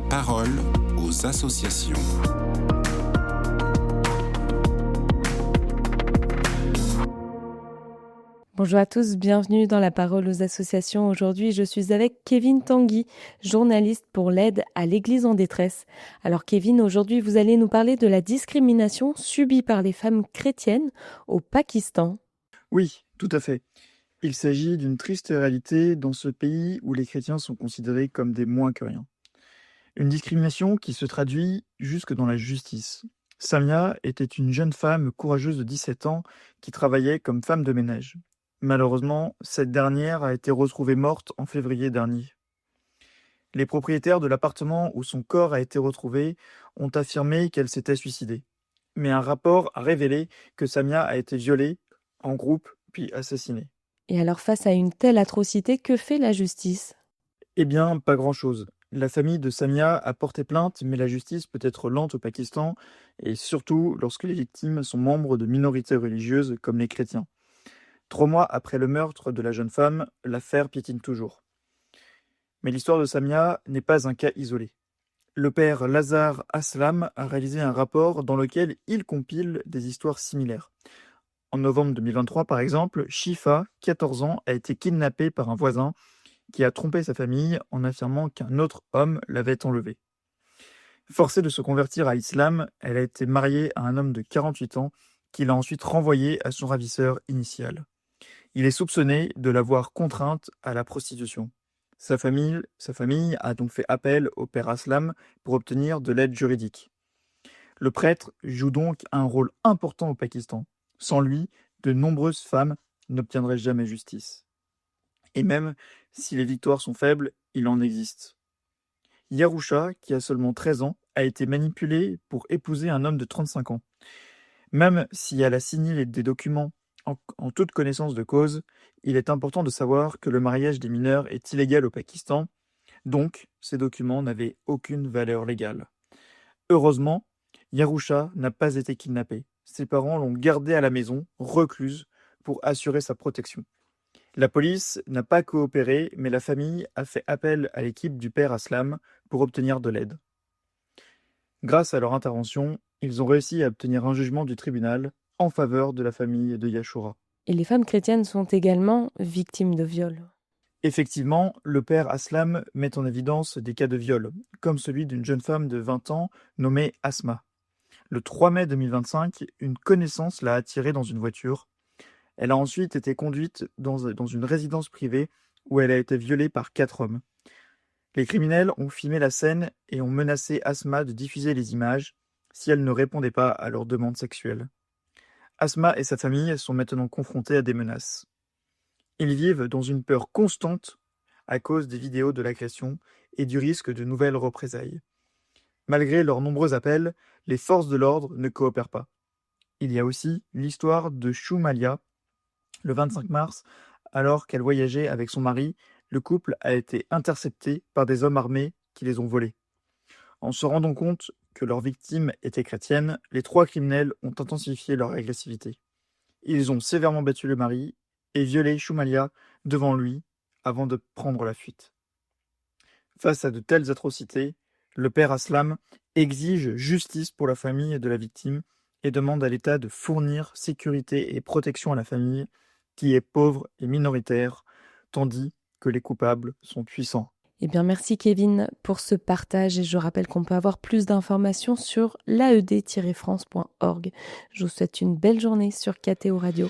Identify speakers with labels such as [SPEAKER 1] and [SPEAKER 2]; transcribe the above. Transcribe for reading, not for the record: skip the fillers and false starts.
[SPEAKER 1] parole aux associations.
[SPEAKER 2] Bonjour à tous, bienvenue dans la parole aux associations. Aujourd'hui, je suis avec Kevin Tanguy, journaliste pour l'aide à l'Église en détresse. Alors Kevin, aujourd'hui, vous allez nous parler de la discrimination subie par les femmes chrétiennes au Pakistan.
[SPEAKER 3] Oui, tout à fait. Il s'agit d'une triste réalité dans ce pays où les chrétiens sont considérés comme des moins que rien. Une discrimination qui se traduit jusque dans la justice. Samia était une jeune femme courageuse de 17 ans qui travaillait comme femme de ménage. Malheureusement, cette dernière a été retrouvée morte en février dernier. Les propriétaires de l'appartement où son corps a été retrouvé ont affirmé qu'elle s'était suicidée. Mais un rapport a révélé que Samia a été violée en groupe puis assassinée.
[SPEAKER 2] Et alors, face à une telle atrocité, que fait la justice ?
[SPEAKER 3] Eh bien, pas grand-chose. La famille de Samia a porté plainte, mais la justice peut être lente au Pakistan, et surtout lorsque les victimes sont membres de minorités religieuses comme les chrétiens. 3 mois après le meurtre de la jeune femme, l'affaire piétine toujours. Mais l'histoire de Samia n'est pas un cas isolé. Le père Lazar Aslam a réalisé un rapport dans lequel il compile des histoires similaires. En novembre 2023, par exemple, Shifa, 14 ans, a été kidnappée par un voisin qui a trompé sa famille en affirmant qu'un autre homme l'avait enlevée. Forcée de se convertir à l'islam, elle a été mariée à un homme de 48 ans qui l'a ensuite renvoyée à son ravisseur initial. Il est soupçonné de l'avoir contrainte à la prostitution. Sa famille a donc fait appel au père Aslam pour obtenir de l'aide juridique. Le prêtre joue donc un rôle important au Pakistan. Sans lui, de nombreuses femmes n'obtiendraient jamais justice. Et même si les victoires sont faibles, il en existe. Yarusha, qui a seulement 13 ans, a été manipulée pour épouser un homme de 35 ans. Même si elle a signé des documents en toute connaissance de cause, il est important de savoir que le mariage des mineurs est illégal au Pakistan, donc ces documents n'avaient aucune valeur légale. Heureusement, Yarusha n'a pas été kidnappée. Ses parents l'ont gardée à la maison, recluse, pour assurer sa protection. La police n'a pas coopéré, mais la famille a fait appel à l'équipe du père Aslam pour obtenir de l'aide. Grâce à leur intervention, ils ont réussi à obtenir un jugement du tribunal en faveur de la famille de Yashura.
[SPEAKER 2] Et les femmes chrétiennes sont également victimes de viols.
[SPEAKER 3] Effectivement, le père Aslam met en évidence des cas de viol, comme celui d'une jeune femme de 20 ans nommée Asma. Le 3 mai 2025, une connaissance l'a attirée dans une voiture. Elle a ensuite été conduite dans une résidence privée où elle a été violée par 4 hommes. Les criminels ont filmé la scène et ont menacé Asma de diffuser les images si elle ne répondait pas à leurs demandes sexuelles. Asma et sa famille sont maintenant confrontés à des menaces. Ils vivent dans une peur constante à cause des vidéos de l'agression et du risque de nouvelles représailles. Malgré leurs nombreux appels, les forces de l'ordre ne coopèrent pas. Il y a aussi l'histoire de Shumalia. Le 25 mars, alors qu'elle voyageait avec son mari, le couple a été intercepté par des hommes armés qui les ont volés. En se rendant compte que leurs victimes étaient chrétiennes, les 3 criminels ont intensifié leur agressivité. Ils ont sévèrement battu le mari et violé Shumalia devant lui avant de prendre la fuite. Face à de telles atrocités, le père Aslam exige justice pour la famille de la victime et demande à l'État de fournir sécurité et protection à la famille qui est pauvre et minoritaire, tandis que les coupables sont puissants.
[SPEAKER 2] Eh bien, merci Kevin pour ce partage et je rappelle qu'on peut avoir plus d'informations sur l'aed-france.org. Je vous souhaite une belle journée sur KTO Radio.